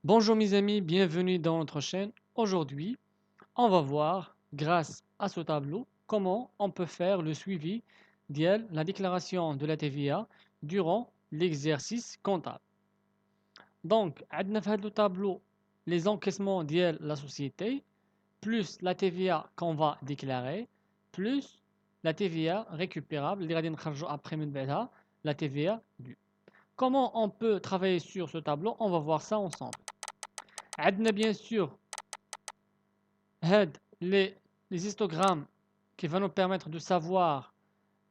Bonjour mes amis, bienvenue dans notre chaîne. Aujourd'hui, on va voir, grâce à ce tableau, comment on peut faire le suivi de la déclaration de la TVA durant l'exercice comptable. Donc, عندنا في هذا le tableau les encaissements de la société, plus la TVA qu'on va déclarer, plus la TVA récupérable, اللي غادي نخرجوا après من بعدها la TVA due. Comment on peut travailler sur ce tableau? On va voir ça ensemble. عندنا bien sûr هاد les histogrammes qui vont nous permettre de savoir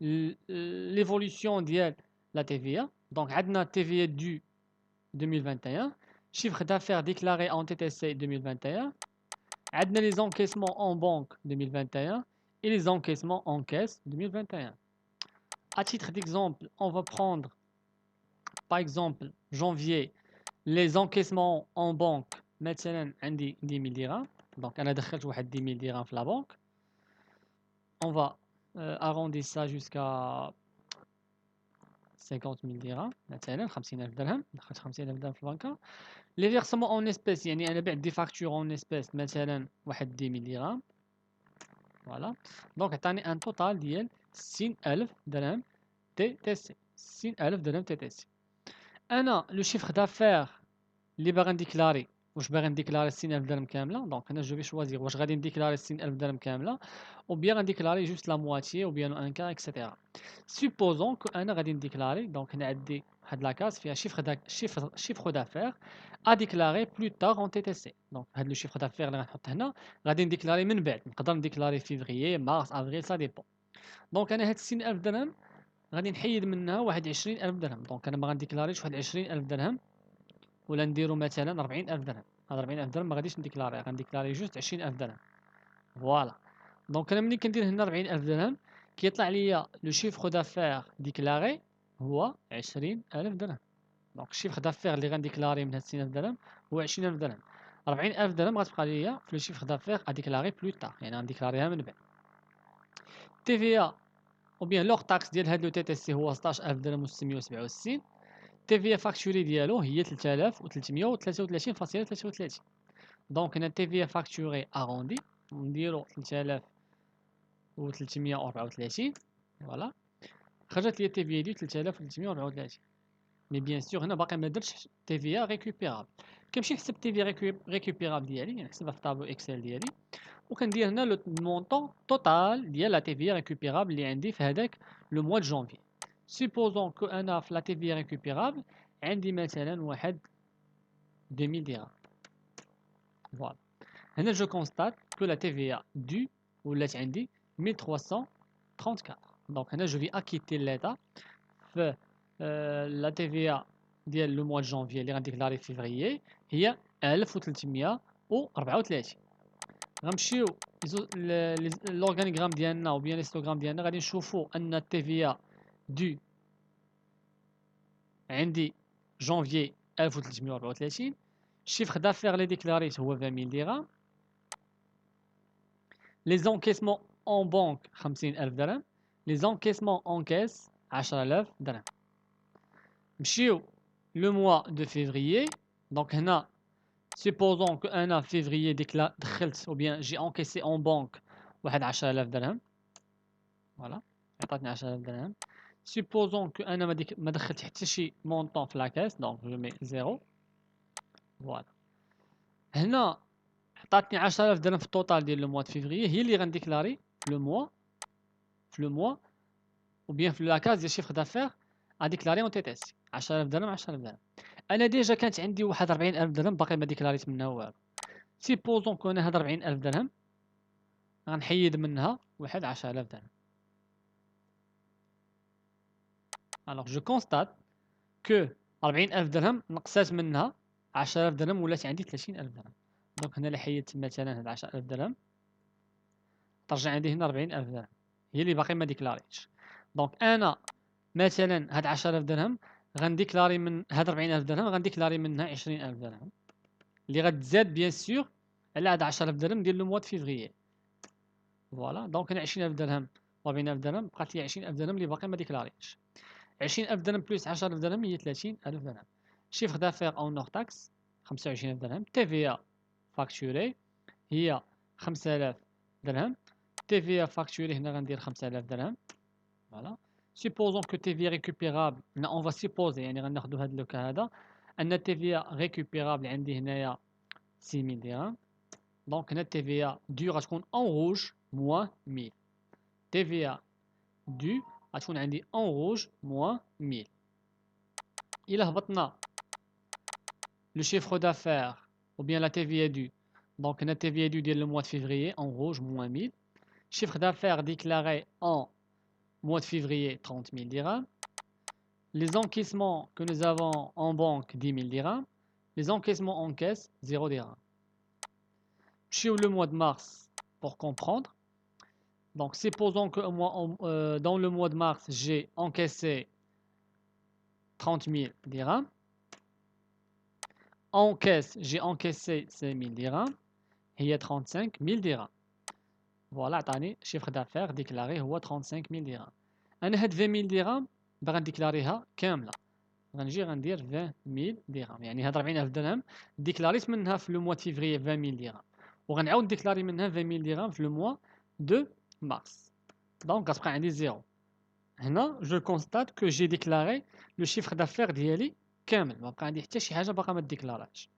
l'évolution de la TVA. Donc, عندنا TVA due 2021, chiffre d'affaires déclaré en TTC 2021, عندنا les encaissements en banque 2021 et les encaissements en caisse 2021. À titre d'exemple, on va prendre par exemple janvier les encaissements en banque. مثلا عندي 10 000 dirhams. Donc انا دخلت واحد 10 000 dirhams في la banque. On va arrondir ça jusqu'à 50 000 dirhams مثلا 50,000 درهم. دخلت 50,000 درهم في البنكة. Les versements en espèces يعني انا بعت دي فاكتور en espèces مثلا واحد 10 000 dirhams. Voilà. Donc عطاني un total ديال 60,000 درهم TTC. 60,000 درهم TTC. انا لو chiffre d'affaires اللي باغي نديكلاري، واش باغي نديكلاري 60,000 درهم كامله. دونك هنا جو في شوازيغ واش غادي نديكلاري 60,000 درهم كامله او بيان غنديكلاري جوست لا مواتيي او بيان ان كار اكسيتيرا. سوبوزون كو انا غادي نديكلاري. دونك هنا عندي واحد لاكاس فيها شيفر دافير ا ديكلاري بلو تار اون تي تي سي. دونك هاد لو شيفر دافير اللي غنحط هنا غادي نديكلاري من بعد، نقدر نديكلاري فيفريي مارس افريل سا ديبون. دونك انا هاد 60,000 درهم غادي نحيد منها واحد 20,000 درهم. دونك انا ما غنديكلاريش واحد 20,000 درهم ولا نديرو مثلا 40,000 درهم. هاد 40,000 درهم ما غاديش نديكلاري، غنديكلاري جوست 20,000 درهم. فوالا. دونك انا ملي كندير هنا 40,000 درهم كيطلع ليا لو شيفر دافير ديكلاري هو 20,000 درهم. دونك الشيفر دافير اللي غنديكلاري من هاد 60,000 درهم هو 20,000 درهم. 40,000 درهم غتبقى ليا في لو شيفر دافير اديكلاري بلو تار، يعني غنديكلاريها من بعد. تي في ا او بيان لوغ تاكس ديال هاد لو تي تي سي هو 16,000 درهم و 667. تي في ا فاكتوري ديالو هي 3333.33. دونك هنا تي في ا فاكتوري اروندي نديرو 3334. فوالا. خرجت لي تي في ا ديال 3334. مي بيان سور هنا باقي ما درتش تي في ا ريكوبيرابل. كنمشي نحسب تي في ريكوبيرابل ديالي، يعني نحسبها في طابلو اكسل ديالي، وكندير هنا لو مونطون توتال ديال لا تي في ريكوبيرابل اللي عندي في هذاك لو موا دو جونفي. سوبوزون كو انا في لا تي في ريكوبيرابل عندي مثلا واحد 2000 درهم. فوالا. هنا جو كونستات كو لا تي في دو ولات عندي 1334. دونك هنا جو في اكيتي ليتا في لا تي في ديال لو موا دو جونفي اللي غنديكلاري في فيفريي هي 1334. غنمشيو لورغانيغرام ديالنا او بيان ليستوغرام ديالنا، غادي نشوفو ان التي في دو عندي جونفي 1334. الشيفر دافير اللي ديكلاريت هو 20,000 درهم. لي زونكيسمون اون بنك 50,000 درهم. لي زونكيسمون اون كيس 10,000 درهم. نمشيو لو موا دو فيفريي. دونك هنا سيبوزون كو انا فيفريي دخلت او بيان جي انكيسي اون بنك واحد 10,000 درهم. فوالا، عطاتني 10,000 درهم. سيبوزون كو انا ما دخلت حتى شي مونطون في لاكاس، دونك جو مي زيرو. فوالا. هنا عطاتني 10,000 درهم في التوتال ديال لو موا د فيفريي، هي اللي غنديكلاري في لو موا ou bien في لاكاز ديال شيفر دافير اديكلاري اون تي تي سي 10,000 درهم 10,000 درهم. انا ديجا كانت عندي واحد 40,000 درهم باقي ما ديكلاريت منها والو. سيبوزون كون هاد 40,000 درهم غنحيد منها واحد 10,000 درهم. الوغ جو كونستات كو 40,000 درهم نقصات منها 10,000 درهم ولات عندي 30,000 درهم. دونك هنا اللي حيدت مثلا هاد 10,000 درهم ترجع عندي هنا 40,000 درهم هي اللي باقي ما ديكلاريتش. دونك انا مثلا هاد 10,000 درهم غنديكلاري من هاد 40,000 درهم غنديكلاري منها 20,000 درهم اللي غتزاد بيان سور على هاد 10,000 درهم ديال لو موا د فيفريي. فوالا. دونك هنا 20,000 درهم و 40,000 درهم بقات لي 20,000 درهم اللي باقي ما ديكلاريتش. 20,000 درهم بلس 10,000 درهم هي 30,000 درهم. شيفر دافير اون نور تاكس 25,000 درهم. TVA فاكتوري هي 5000 درهم. TVA فاكتوري هنا غندير 5000 درهم. فوالا. supposons que TVA récupérable. هنا on va supposer يعني غناخدو هاد لوكا هذا ان TVA récupérable عندي هنايا 6000 درهم. دونك هنا TVA due غتكون en rouge moins 1000. TVA due غتكون عندي en rouge moins 1000. إلا هبطنا le chiffre d'affaires ou bien la TVA due. Donc la TVA due le mois de février en rouge moins 1000. Chiffre d'affaires déclaré en mois de février 30 000 dirhams. Les encaissements que nous avons en banque 10 000 dirhams. Les encaissements en caisse 0 dirhams. Sur le mois de mars pour comprendre. Donc supposons que dans le mois de mars j'ai encaissé 30 000 dirhams. En caisse, j'ai encaissé 5 000 dirhams. Il y a 35 000 dirhams. Voilà, le chiffre d'affaires déclaré هو 35 000 dirhams. أنا هاد 20 000 درهم باغي نديكلاريها كاملة. غنجي غندير 20 000 درهم. يعني هاد 40,000 درهم ديكلاريت منها في لو موا فيفري 20 000 درهم. وغنعاود نديكلاري منها 20 000 درهم في لو موا دو مارس. دونك غتبقى عندي زيرو. هنا جو كونستات كو جي ديكلاري لو شيفر دافير ديالي كامل. ما بقى عندي حتى شي حاجة باقا ما ديكلاراش.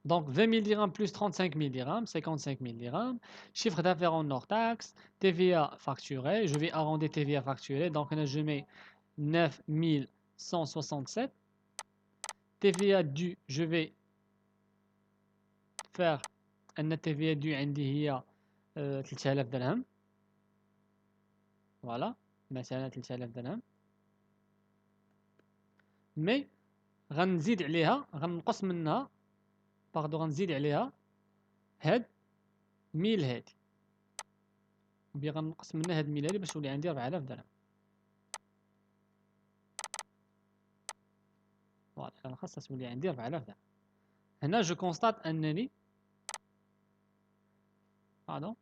Donc 20 000 dirhams plus 35 000 dirhams, 55 000 dirhams. Chiffre d'affaires en hors taxe, TVA facturé. Je vais arrondir TVA facturé. Donc là, je mets 9 167. TVA dû, je vais faire un TVA dû عندي هي 3000 درهم. Voilà, مثلا 3000 درهم. مي غنزيد عليها غنقص منها باردو غنزيد عليها هاد 1000 هادي. بي غنقص منها هاد 1000 هادي باش تولي عندي 4000 درهم. فوالا انا خاصها تولي عندي 4000 درهم. هنا جو كونستات انني باردون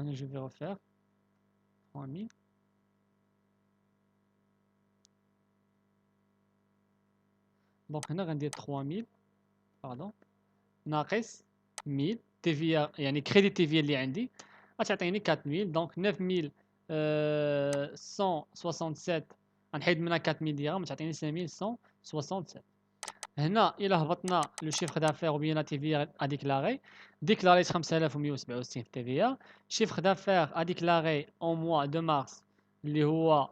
انا جو في ريفير 3000 دونك هنا غندير 3000 باردون ناقص 1000 تيفيا يعني كريدي تيفيا اللي عندي غتعطيني 4000. دونك 9167 غنحيد منها 4000 درهم تعطيني 5167. هنا إلا هبطنا لو شيفر دافير ou bien la TVA à déclarer déclaré 5167 في TVA. chiffre d'affaires à déclarer en mois de mars اللي هو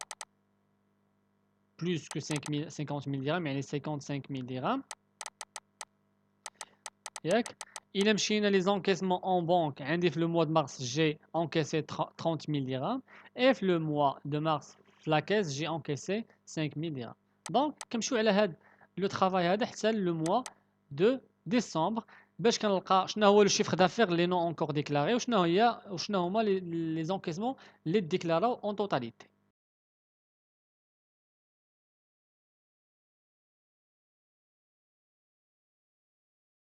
plus que 50 000 dirhams يعني 55 000 dirhams. ياك إلا مشينا لي زونكيسمون اون بانك عندي في لو موا دو مارس جي انكيسي 30 000 درهم اي في لو موا دو مارس في لاكيس جي انكيسي 5 000 درهم. دونك كنمشيو على هاد لو ترافاي هذا حتى لو موا دو ديسمبر باش كنلقى شنو هو لو شيفر دافير لي نون اونكور ديكلاري وشنو هما لي زونكيسمون لي ديكلاراو اون توتاليتي.